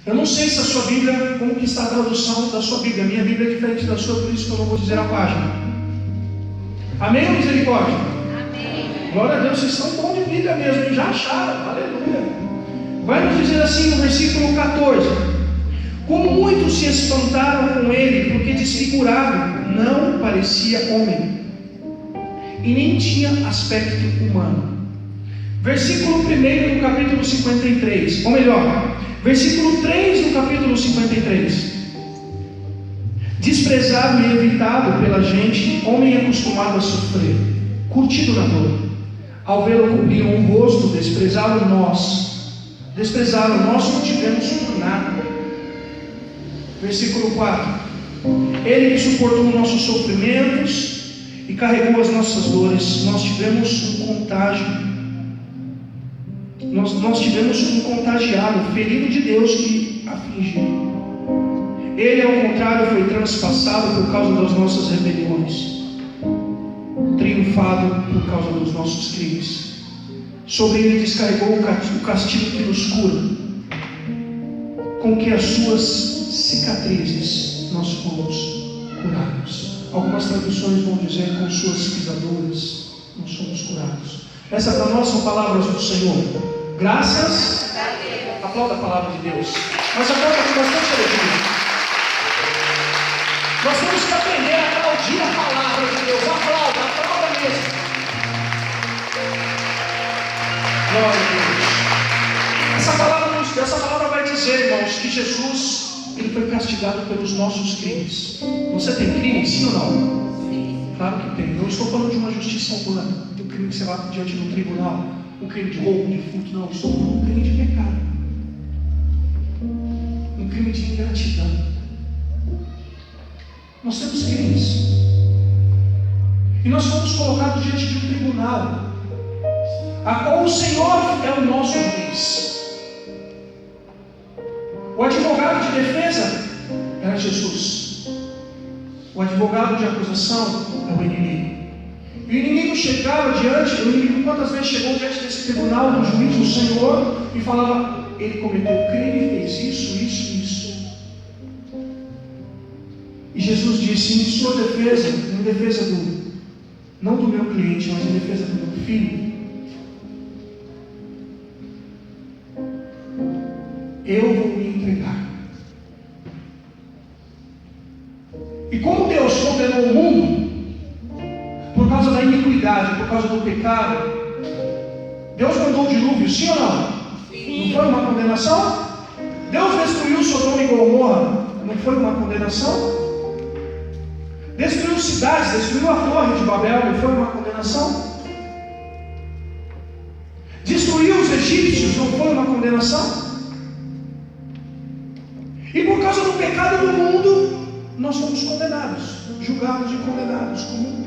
Eu não sei se a sua Bíblia, como que está a tradução da sua Bíblia. A minha Bíblia é diferente da sua, por isso que eu não vou dizer a página. Amém ou misericórdia? Amém. Glória a Deus, vocês são bons de Bíblia mesmo, já acharam, aleluia. Vai nos dizer assim no versículo 14: como muitos se espantaram com ele, porque desfigurado não parecia homem, e nem tinha aspecto humano. Versículo 1 do capítulo 53, ou melhor, versículo 3 do capítulo 53: desprezado e evitado pela gente, homem acostumado a sofrer, curtido na dor. Ao vê-lo cobriram o rosto, desprezaram nós não tivemos por nada. Versículo 4: ele que suportou nossos sofrimentos e carregou as nossas dores, nós tivemos um contágio. Nós tivemos um contagiado, ferido de Deus que afligiu. Ele, ao contrário, foi transpassado por causa das nossas rebeliões, triunfado por causa dos nossos crimes. Sobre ele descarregou o castigo que nos cura, com que as suas cicatrizes nós fomos curados. Algumas traduções vão dizer: com suas pisaduras nós somos curados. Essa é a nossa palavra do Senhor. Graças a Deus. Aplauda a palavra de Deus. Mas aplauda com bastante alegria. Nós temos que aprender a aplaudir a palavra de Deus. Aplauda mesmo. Glória a Deus. Essa palavra vai dizer, irmãos, que Jesus, ele foi castigado pelos nossos crimes. Você tem crime, sim ou não? Sim. Claro que tem. Eu não estou falando de uma justiça humana, do crime que você vai diante do tribunal, um crime de roubo, de furto. Não, eu estou falando de um crime de pecado, um crime de ingratidão. Nós temos crimes, e nós fomos colocados diante de um tribunal, a qual o Senhor é o nosso juiz. O advogado de defesa era Jesus, o advogado de acusação é o inimigo. E o inimigo chegava diante, o inimigo quantas vezes chegou diante desse tribunal do juiz, do Senhor, e falava: ele cometeu crime, fez isso. E Jesus disse: em sua defesa, em defesa não do meu cliente, mas em defesa do meu filho, eu vou me entregar. E como Deus condenou o mundo por causa da iniquidade, por causa do pecado, Deus mandou o dilúvio, sim ou não? Sim. Não foi uma condenação? Deus destruiu Sodoma e Gomorra, não foi uma condenação? Destruiu cidades, destruiu a torre de Babel, não foi uma condenação? Destruiu os egípcios, não foi uma condenação? E por causa do pecado do mundo, nós fomos condenados, julgados e condenados como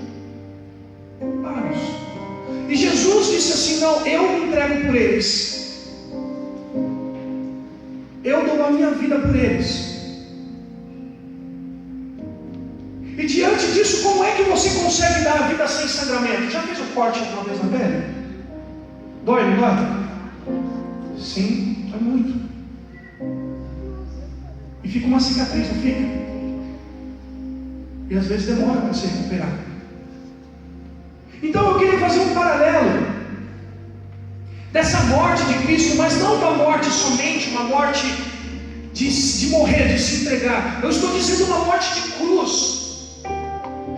culpados. E Jesus disse assim: não, eu me entrego por eles, eu dou a minha vida por eles. E diante disso, como é que você consegue dar a vida sem sangramento? Já fez um corte alguma vez na pele? Dói, não dói? Sim, dói muito. E fica uma cicatriz, não fica? E às vezes demora para se recuperar. Então eu queria fazer um paralelo dessa morte de Cristo, mas não uma morte somente, uma morte de morrer, de se entregar. Eu estou dizendo uma morte de cruz.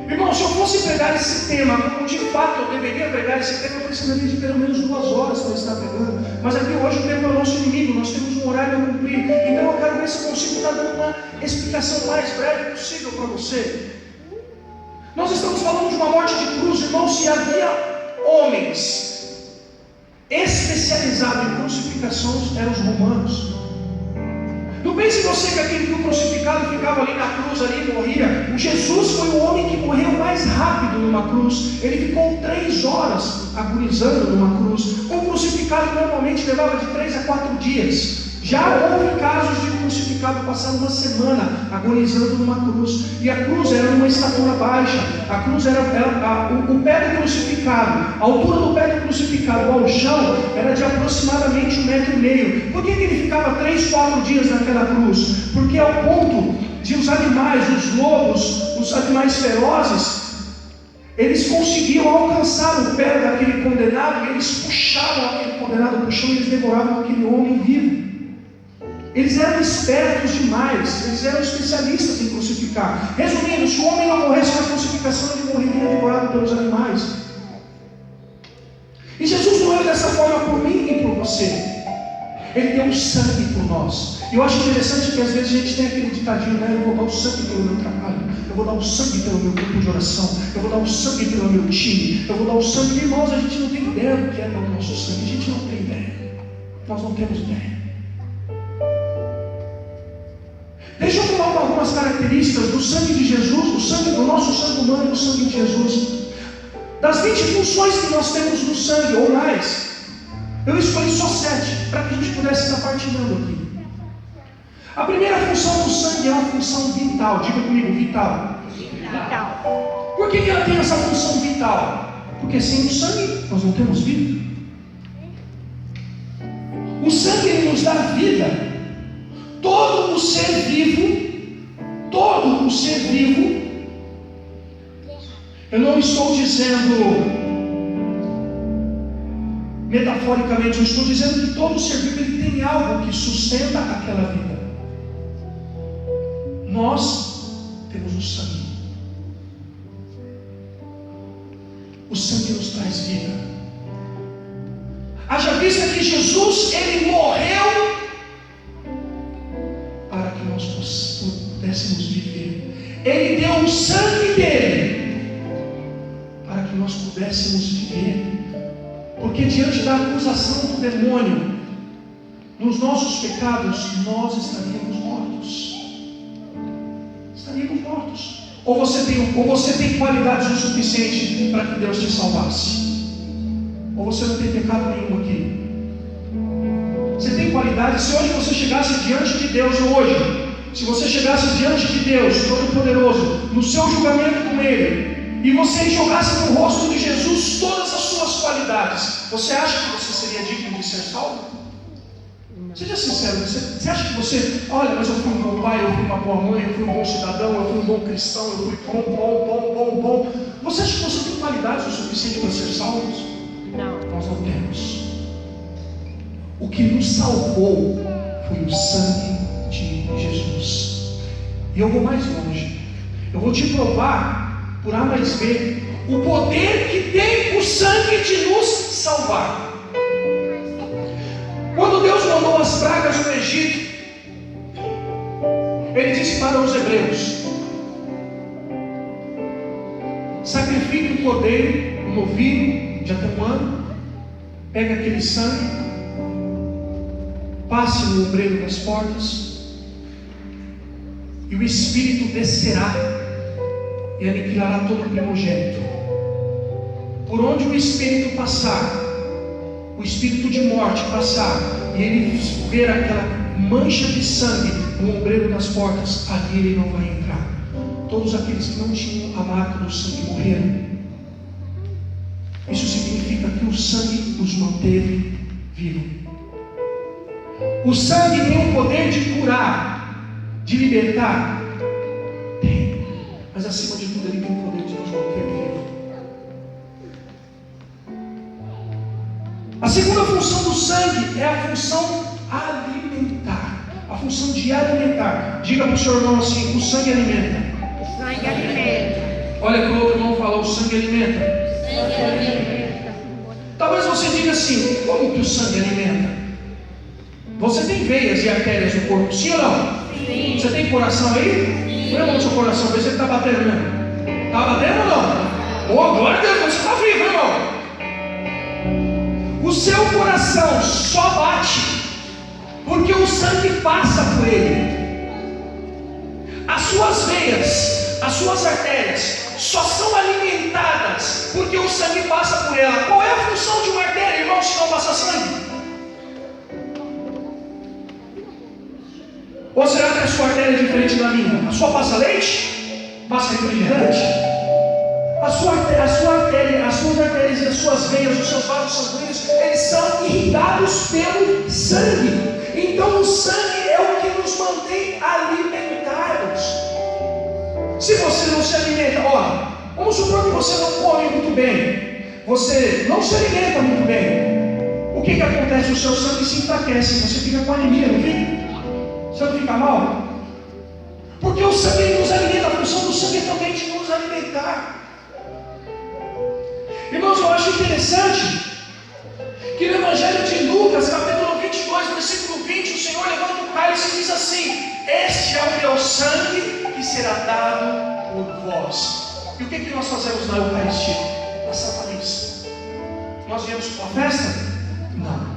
Irmão, se eu fosse pregar esse tema, como de fato eu deveria pregar esse tema, eu precisaria de pelo menos 2 horas para estar pregando. Mas aqui hoje o tempo é o nosso inimigo, nós temos um horário a cumprir. Então eu quero ver se eu consigo estar dando uma explicação mais breve possível para você. Nós estamos falando de uma morte de cruz, irmão. Se havia homens especializados em crucificações, eram os romanos. Não pense você que aquele que o crucificado ficava ali na cruz, ali morria. O Jesus foi o homem que morreu mais rápido numa cruz. Ele ficou 3 horas agonizando numa cruz. Um crucificado normalmente levava de 3 a 4 dias. Já houve casos de crucificado passaram uma semana agonizando numa cruz. E a cruz era uma estatura baixa. A cruz era o pé do crucificado. A altura do pé do crucificado ao chão era de aproximadamente 1,5 metros. Por que ele ficava 3, 4 dias naquela cruz? Porque ao ponto de os animais, os lobos, os animais ferozes, eles conseguiam alcançar o pé daquele condenado, e eles puxavam aquele condenado para o chão e eles devoravam aquele homem vivo. Eles eram espertos demais, eles eram especialistas em crucificar. Resumindo, se o homem não morresse na crucificação, ele morreria devorado pelos animais. E Jesus morreu dessa forma por mim e por você. Ele deu o sangue por nós. E eu acho interessante que às vezes a gente tem aquele ditadinho, né? Eu vou dar o sangue pelo meu trabalho, eu vou dar o sangue pelo meu grupo de oração, eu vou dar o sangue pelo meu time, eu vou dar o sangue. Irmãos, a gente não tem ideia do que é dar o nosso sangue. A gente não tem ideia. Nós não temos ideia. Deixa eu falar algumas características do sangue de Jesus, do sangue do nosso sangue humano e do sangue de Jesus. Das 20 funções que nós temos no sangue, ou mais, eu escolhi só 7, para que a gente pudesse estar partilhando aqui. A primeira função do sangue é uma função vital. Diga comigo, vital. Vital. Por que ela tem essa função vital? Porque sem o sangue nós não temos vida. O sangue, ele nos dá vida. Todo o ser vivo, eu não estou dizendo metaforicamente, eu estou dizendo que todo ser vivo ele tem algo que sustenta aquela vida. Nós temos o sangue. O sangue nos traz vida. Haja vista que Jesus, ele morreu para que nós pudéssemos viver. Ele deu o sangue dele para que nós pudéssemos viver. Porque diante da acusação do demônio, nos nossos pecados, nós estaríamos mortos. Estaríamos mortos. Ou você tem qualidades o suficiente para que Deus te salvasse. Ou você não tem pecado nenhum aqui. Você tem qualidade. Se hoje você chegasse diante de Deus se você chegasse diante de Deus Todo-Poderoso, no seu julgamento com Ele, e você jogasse no rosto de Jesus todas as suas qualidades, você acha que você seria digno de ser salvo? Seja sincero, você acha que olha, mas eu fui um bom pai, eu fui uma boa mãe, eu fui um bom cidadão, eu fui um bom cristão, eu fui bom. Você acha que você tem qualidades o suficiente para ser salvos? Não. Nós não temos. O que nos salvou foi o sangue de Jesus. E eu vou mais longe. Eu vou te provar, por A mais B, o poder que tem o sangue de nos salvar. Quando Deus mandou as pragas no Egito, Ele disse para os hebreus: sacrifique um cordeiro, um novilho de até 1 ano, pegue aquele sangue, passe no ombreiro das portas, e o Espírito descerá e aniquilará todo o primogênito. Por onde o Espírito passar, o espírito de morte passar, e ele ver aquela mancha de sangue no ombreiro das portas, ali ele não vai entrar. Todos aqueles que não tinham a marca do sangue morreram. Isso significa que o sangue os manteve vivos. O sangue tem o poder de curar, de libertar? Tem. Mas acima de tudo, ele tem o poder de nos manter vivos. A segunda função do sangue é a função alimentar. A função de alimentar. Diga para o seu irmão assim: o sangue alimenta. O sangue alimenta. Olha que o outro irmão fala: o sangue alimenta. O sangue alimenta. Talvez você diga assim: como que o sangue alimenta? Você tem veias e artérias no corpo, sim ou não? Sim. Você tem coração aí? Põe a mão no seu coração, vê se ele está batendo mesmo. Está batendo ou não? Oh, glória a Deus, você está vivo, irmão. O seu coração só bate porque o sangue passa por ele. As suas veias, as suas artérias só são alimentadas porque o sangue passa por ela. Qual é a função de uma artéria, irmão, se não passa sangue? Ou será que a sua artéria é diferente da minha? A sua passa leite? Passa refrigerante? As suas artérias e as suas veias, os seus vasos sanguíneos, eles são irrigados pelo sangue. Então o sangue é o que nos mantém alimentados. Se você não se alimenta, olha, vamos supor que você não come muito bem, você não se alimenta muito bem. O que acontece? O seu sangue se enfraquece, você fica com anemia, não fica? Você não fica mal? Porque o sangue nos alimenta, a função do sangue é também de nos alimentar. Irmãos, eu acho interessante que no Evangelho de Lucas, capítulo 22, versículo 20, o Senhor levanta o cálice e diz assim: este é o meu sangue que será dado por vós. E o que nós fazemos na Eucaristia? Na Santa Missa? Nós viemos para uma festa? Não.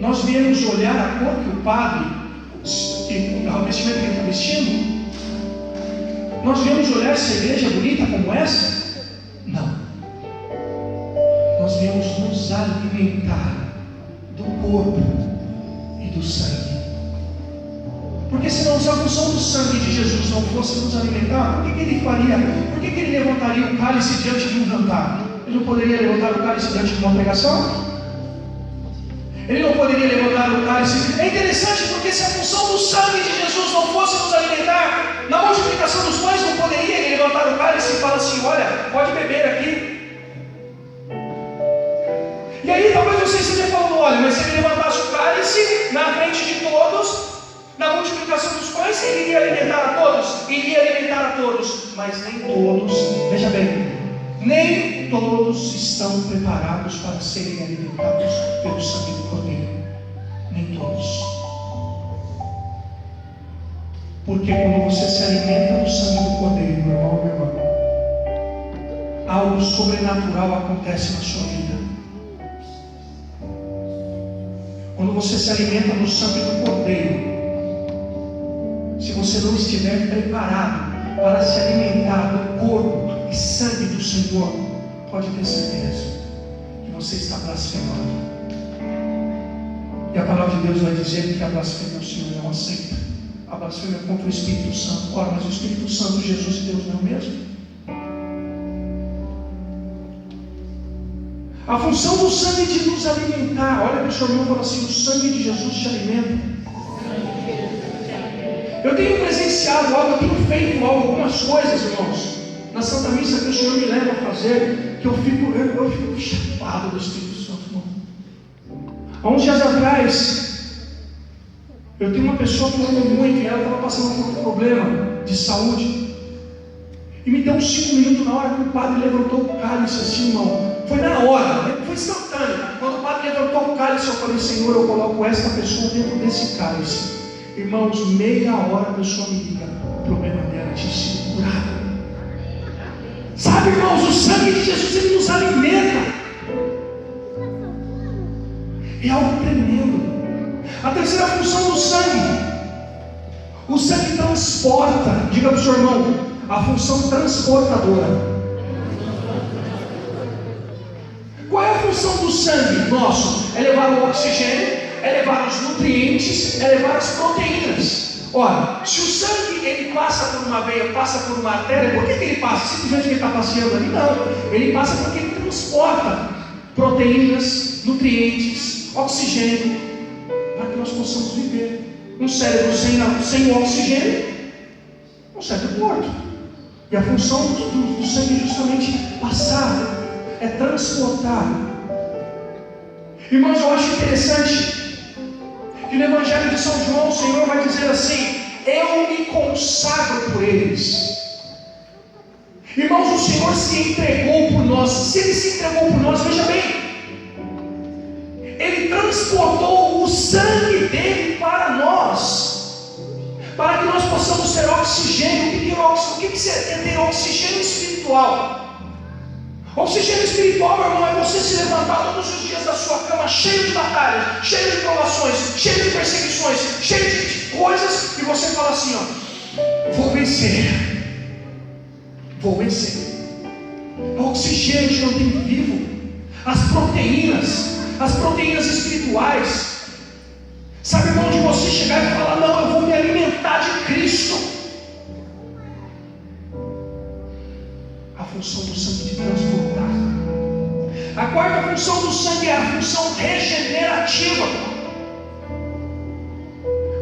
Nós viemos olhar a cor que o padre, o vestimento que ele está vestindo? Nós viemos olhar essa igreja bonita como essa? Não. Nós viemos nos alimentar do corpo e do sangue. Porque senão, se a função do sangue de Jesus não fosse nos alimentar, por que ele faria? Por que ele levantaria o cálice diante de um jantar? Ele não poderia levantar o cálice diante de uma pregação? Ele não poderia levantar o cálice. É interessante porque se a função do sangue de Jesus não fosse nos alimentar, na multiplicação dos pães não poderia ele levantar o cálice e falar assim: olha, pode beber aqui. E aí talvez você esteja falando: olha, mas se ele levantasse o cálice na frente de todos, na multiplicação dos pães, ele iria alimentar a todos? Iria alimentar a todos, mas nem todos, veja bem, nem todos estão preparados para serem alimentados pelo sangue do Cordeiro. Nem todos. Porque quando você se alimenta do sangue do Cordeiro, meu irmão, minha irmã, algo sobrenatural acontece na sua vida. Quando você se alimenta do sangue do Cordeiro, se você não estiver preparado para se alimentar do corpo e sangue do Senhor, pode ter certeza que você está blasfemando. E a palavra de Deus vai dizer que a blasfêmia o Senhor não aceita. A blasfêmia é contra o Espírito Santo. Ora, mas o Espírito Santo, Jesus e Deus não é o mesmo? A função do sangue é de nos alimentar. Olha para o seu irmão e fala assim: o sangue de Jesus te alimenta. Eu tenho presenciado algo, eu tenho feito algumas coisas, irmãos, na Santa Missa que o Senhor me leva a fazer, que eu fico chapado do Espírito Santo, irmão. Há uns dias atrás, eu tenho uma pessoa que eu amo muito e ela estava passando por um problema de saúde. E me deu uns 5 minutos na hora que o padre levantou o cálice assim, irmão. Foi na hora, foi instantâneo. Quando o padre levantou o cálice, eu falei: Senhor, eu coloco esta pessoa dentro desse cálice. Irmãos, meia hora a pessoa me liga, o problema dela tinha sido curado. Sabe, irmãos, o sangue de Jesus, ele nos alimenta. É algo tremendo. A terceira função do sangue: o sangue transporta. Diga para o seu irmão: a função transportadora. Qual é a função do sangue nosso? É levar o oxigênio, é levar os nutrientes, é levar as proteínas. Ora, se o sangue ele passa por uma veia, passa por uma artéria, por que ele passa? Simplesmente ele está passeando ali? Não. Ele passa porque ele transporta proteínas, nutrientes, oxigênio, para que nós possamos viver. Um cérebro sem oxigênio, um cérebro morto. E a função do sangue é justamente passar, é transportar. Irmãos, eu acho interessante que no Evangelho de São João o Senhor vai dizer assim: eu me consagro por eles. Irmãos, o Senhor se entregou por nós. Se Ele se entregou por nós, veja bem, Ele transportou o sangue dele para nós, para que nós possamos ter oxigênio. O que é ter oxigênio espiritual? Oxigênio espiritual, meu irmão, é você se levantar todos os dias da sua cama cheio de batalhas, cheio de provações, cheio de perseguições, cheio de coisas, e você fala assim: ó, vou vencer. Vou vencer. O oxigênio te mantém vivo. As proteínas espirituais. Sabe, irmão, de você chegar e falar: não, eu vou me alimentar de Cristo. A função do sangue de transportar. A quarta função do sangue é a função regenerativa.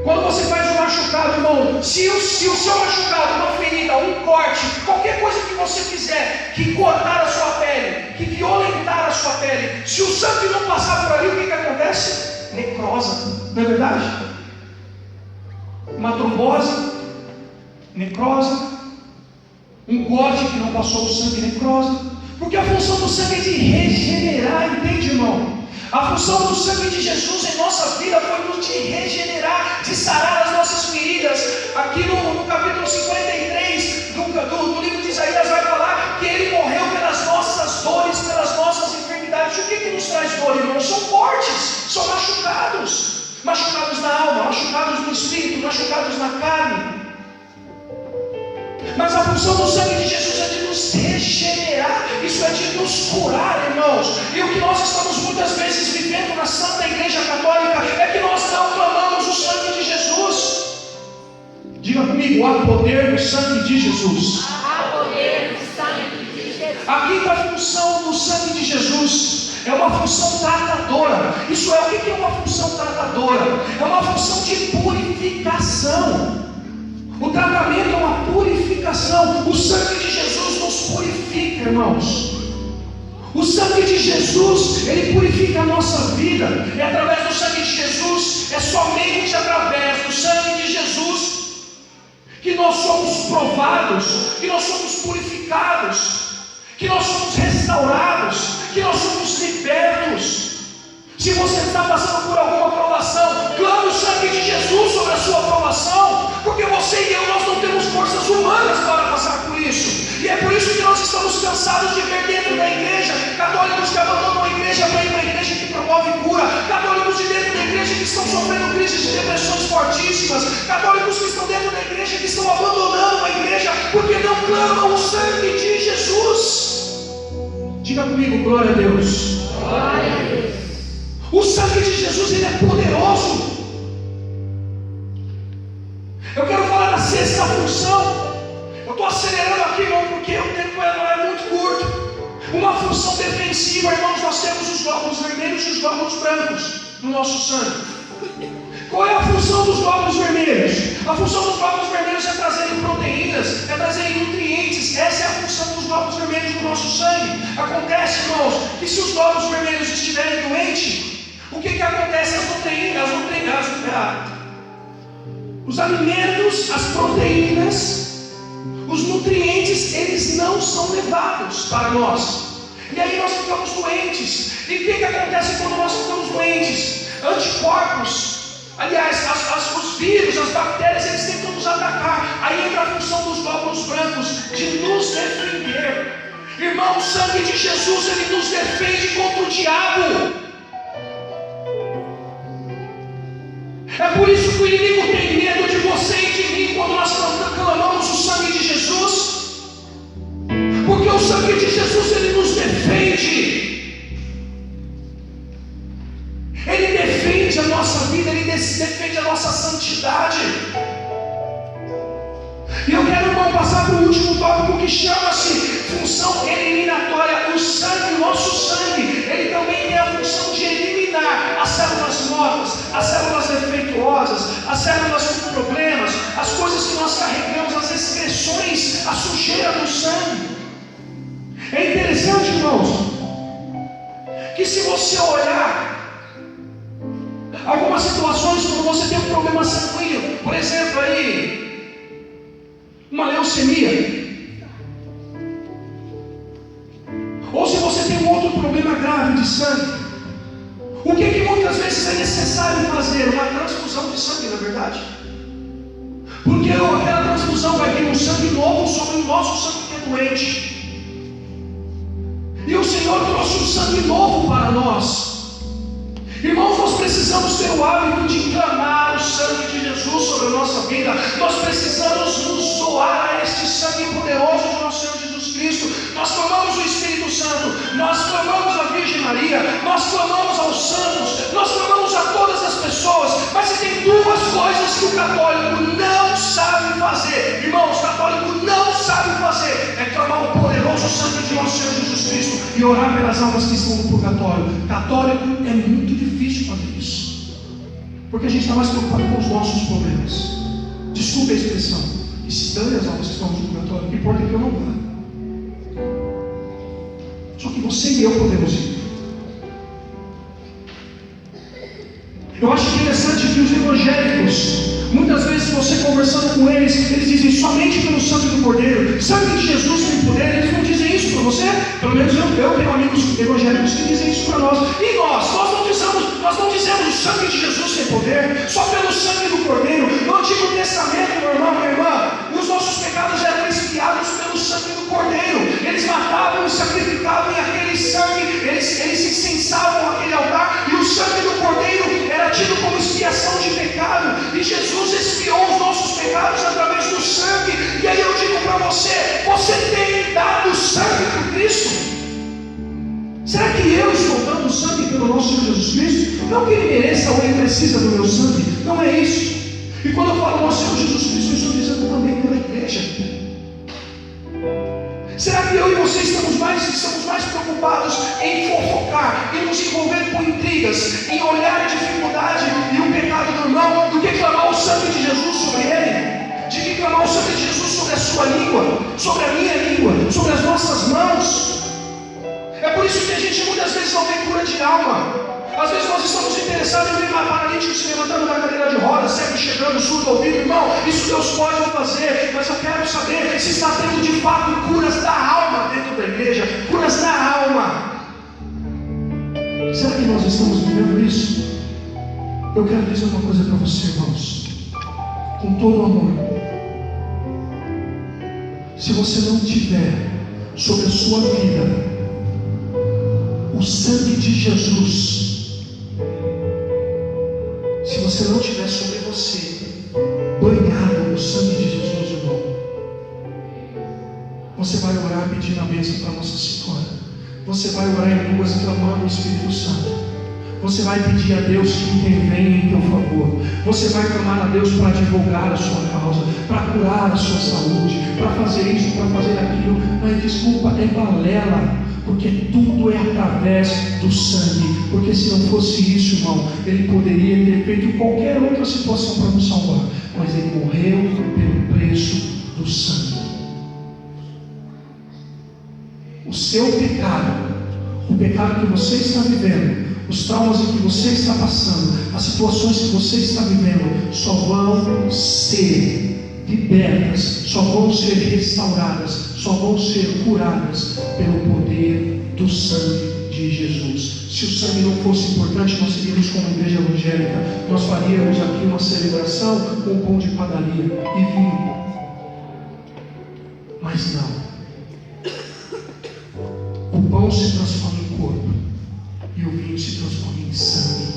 Quando você faz um machucado, irmão, se o seu machucado, uma ferida, um corte, qualquer coisa que você fizer, que cortar a sua pele, que violentar a sua pele, se o sangue não passar por ali, o que acontece? Necrosa, não é verdade? Uma trombose, necrosa. Um corte que não passou o sangue, necrosa. Porque a função do sangue é de regenerar, entende, irmão? A função do sangue de Jesus em nossa vida foi nos de regenerar, de sarar as nossas feridas. Aqui no capítulo 53 do livro de Isaías vai falar que Ele morreu pelas nossas dores, pelas nossas enfermidades. O que nos traz dor, irmão? São cortes, são machucados. Machucados na alma, machucados no espírito, machucados na carne. Mas a função do sangue de Jesus é de nos regenerar, isso é de nos curar, irmãos. E o que nós estamos muitas vezes vivendo na Santa Igreja Católica é que nós não clamamos o sangue de Jesus. Diga comigo: há poder no sangue de Jesus. Há poder no sangue de Jesus. A quinta função do sangue de Jesus é uma função tratadora. Isso é, o que é uma função tratadora? É uma função de purificação. O tratamento é uma purificação. O sangue de Jesus nos purifica, irmãos. O sangue de Jesus, ele purifica a nossa vida. É através do sangue de Jesus, é somente através do sangue de Jesus que nós somos provados, que nós somos purificados, que nós somos restaurados, que nós somos libertos. Se você está passando por alguma provação, clame o sangue de Jesus sobre a sua provação, porque você e eu, nós não temos forças humanas para passar por isso. E é por isso que nós estamos cansados de ver dentro da igreja católicos que abandonam a igreja para ir para a igreja que promove cura, católicos de dentro da igreja que estão sofrendo crises de depressões fortíssimas, católicos que estão dentro da igreja que estão abandonando a igreja porque não clamam o sangue de Jesus. Diga comigo: glória a Deus. Glória a Deus. O sangue de Jesus, ele é poderoso. Eu quero falar da sexta função. Eu estou acelerando aqui, irmão, porque o tempo não é muito curto. Uma função defensiva, irmãos. Nós temos os glóbulos vermelhos e os glóbulos brancos no nosso sangue. Qual é a função dos glóbulos vermelhos? A função dos glóbulos vermelhos é trazerem proteínas, é trazerem nutrientes. Essa é a função dos glóbulos vermelhos no nosso sangue. Acontece, irmãos, que se os glóbulos vermelhos estiverem doentes, o que acontece? As proteínas, os alimentos, as proteínas, os nutrientes, eles não são levados para nós. E aí nós ficamos doentes. E o que acontece quando nós ficamos doentes? Anticorpos, aliás, os vírus, as bactérias, eles tentam nos atacar. Aí entra a função dos glóbulos brancos de nos defender. Irmão, o sangue de Jesus, ele nos defende contra o diabo. É por isso que o inimigo tem medo de você e de mim quando nós clamamos o sangue de Jesus. Porque o sangue de Jesus, ele nos defende. Ele defende a nossa vida, ele defende a nossa santidade. E eu quero, irmão, passar para o último tópico que chama-se função eliminatória. O sangue, o nosso sangue, ele também tem a função de eliminar as células mortas, as células defeituosas, as células com problemas, as coisas que nós carregamos, as excreções, a sujeira do sangue. É interessante, irmãos, que se você olhar algumas situações, quando você tem um problema sanguíneo, por exemplo, aí, uma leucemia, ou se você tem um outro problema grave de sangue, o que muitas vezes é necessário fazer? Uma transfusão de sangue, na verdade. Porque aquela transfusão vai vir um sangue novo sobre o nosso sangue que é doente. E o Senhor trouxe um sangue novo para nós. Irmãos, nós precisamos ter o hábito de clamar o sangue de Jesus sobre a nossa vida. Nós precisamos nos doar a este sangue poderoso de nosso Senhor Jesus Cristo. Nós clamamos o Espírito Santo, nós clamamos a Virgem Maria, nós clamamos aos santos, nós clamamos a todas as pessoas. Mas se tem duas católico não sabe fazer, irmãos, o católico não sabe fazer, é clamar o poderoso sangue de nosso Senhor Jesus Cristo e orar pelas almas que estão no purgatório. Católico é muito difícil fazer isso, porque a gente está mais preocupado com os nossos problemas. Desculpe a expressão, e se dane as almas que estão no purgatório, o que importa é que eu não vá. Só que você e eu podemos ir. Eu acho interessante que os evangélicos, muitas vezes você conversando com eles dizem somente pelo sangue do Cordeiro, sangue de Jesus tem poder. Eles não dizem isso para você. Pelo menos eu tenho amigos evangélicos que dizem isso para nós. E nós não dizemos o sangue de Jesus tem poder, só pelo sangue do Cordeiro. No Antigo Testamento, meu irmão, minha irmã, os nossos pecados eram expiados pelo sangue do Cordeiro. Eles matavam e sacrificavam em aquele sangue, eles incensavam aquele altar, e o sangue do Cordeiro era tido como expiação de pecado, e Jesus expiou os nossos pecados através do sangue. E aí eu digo para você, você tem dado sangue por Cristo? Será que eu estou dando sangue pelo nosso Senhor Jesus Cristo? Não que Ele mereça ou Ele precisa do meu sangue, não é isso. E quando eu falo nosso Senhor Jesus Cristo, eu estou dizendo também pela igreja. Será que eu e você estamos mais preocupados em fofocar, em nos envolver com intrigas, em olhar a dificuldade e o pecado do irmão, do que clamar o sangue de Jesus sobre ele? De que clamar o sangue de Jesus sobre a sua língua, sobre a minha língua, sobre as nossas mãos? É por isso que a gente muitas vezes não vê cura de alma. Às vezes nós estamos interessados em ver uma paralítico se levantando da cadeira de rodas, cego chegando, surdo ouvido. Irmão, isso Deus pode fazer, mas eu quero saber se está tendo de fato curas da alma dentro da igreja, curas da alma. Será que nós estamos vivendo isso? Eu quero dizer uma coisa para você, irmãos, com todo amor. Se você não tiver sobre a sua vida o sangue de Jesus, se você não tiver sobre você banhado no sangue de Jesus, irmão, você vai orar pedindo a bênção para Nossa Senhora, você vai orar em línguas clamando o Espírito Santo, você vai pedir a Deus que intervenha em teu favor, você vai clamar a Deus para divulgar a sua causa, para curar a sua saúde, para fazer isso, para fazer aquilo. Mas desculpa, é balela, porque tudo é através do sangue. Porque se não fosse isso, irmão, Ele poderia ter feito qualquer outra situação para nos salvar, mas Ele morreu pelo preço do sangue. O seu pecado, o pecado que você está vivendo, os traumas em que você está passando, as situações que você está vivendo, só vão ser libertas, só vão ser restauradas, só vão ser curadas pelo poder do sangue de Jesus. Se o sangue não fosse importante, nós seríamos como igreja evangélica, nós faríamos aqui uma celebração com pão de padaria e vinho. Mas não. O pão se transforma em corpo e o vinho se transforma em sangue.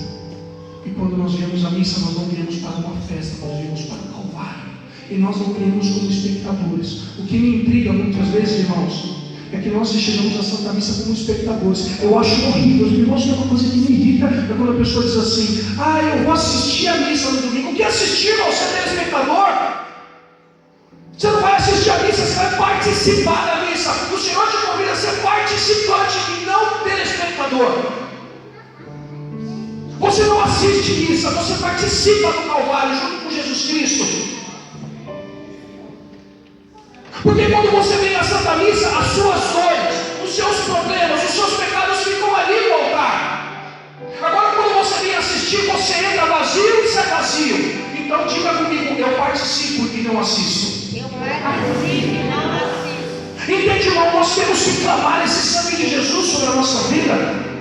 E quando nós viemos à missa, nós não viemos para uma festa, nós viemos para o Calvário. E nós não viemos como espectadores. O que me intriga muitas vezes, irmãos, é que nós chegamos à Santa Missa como espectadores. Eu acho horrível. Os irmãos, tem uma coisa que me irrita, é quando a pessoa diz assim: eu vou assistir a missa no domingo. O que assistir, irmão? Você é telespectador? Você não vai assistir a missa, você vai participar da missa. O Senhor te convida a ser participante e não telespectador. Você não assiste missa, você participa do Calvário junto com Jesus Cristo. Porque quando você vem à Santa Missa, as suas dores, os seus problemas, os seus pecados ficam ali no altar. Agora quando você vem assistir, você entra vazio e sai vazio. Então diga comigo, eu participo e não assisto. Eu participo e não assisto. Entende, irmão? Nós temos que clamar esse sangue de Jesus sobre a nossa vida.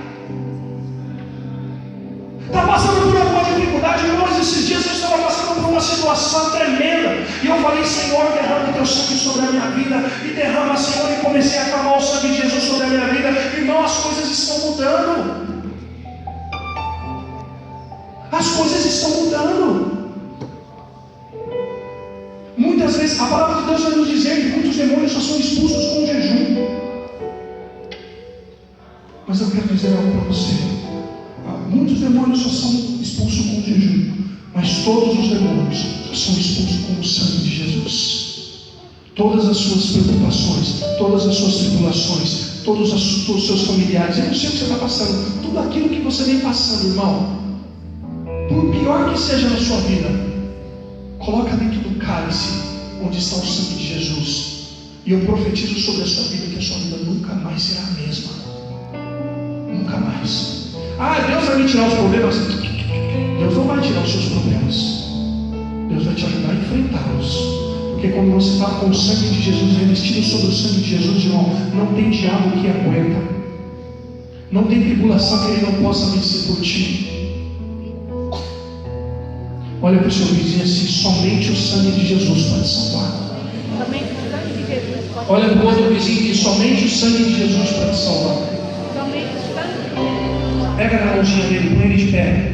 Está passando por alguma dificuldade, irmãos? Esses dias eu estava passando por uma situação tremenda, e eu falei: Senhor, derrama o teu sangue sobre a minha vida, e derrama, Senhor, e comecei a clamar o sangue de Jesus sobre a minha vida. Irmão, as coisas estão mudando. As coisas estão mudando. Muitas vezes a palavra de Deus vai nos dizer que muitos demônios só são expulsos com jejum. Mas eu quero dizer algo para você. Muitos demônios só são expulsos com jejum, mas todos os demônios só são expulsos com o sangue de Jesus. Todas as suas preocupações, todas as suas tribulações, todos os seus familiares, eu não sei o que você está passando, tudo aquilo que você vem passando, irmão, por pior que seja na sua vida, coloca dentro do cálice onde está o sangue de Jesus, e eu profetizo sobre a sua vida que a sua vida nunca mais será a mesma. Nunca mais. Deus vai me tirar os problemas. Deus não vai tirar os seus problemas. Deus vai te ajudar a enfrentá-los. Porque quando você está com o sangue de Jesus revestido sobre o sangue de Jesus, irmão, não tem diabo que aguenta. Não tem tribulação que ele não possa vencer por ti. Olha para o seu vizinho assim: somente o sangue de Jesus pode salvar. Somente o sangue de Jesus pode salvar. Olha para o outro vizinho e diz: somente o sangue de Jesus pode salvar. Somente o sangue de Jesus. Pega na mãozinha dele, põe ele de pé.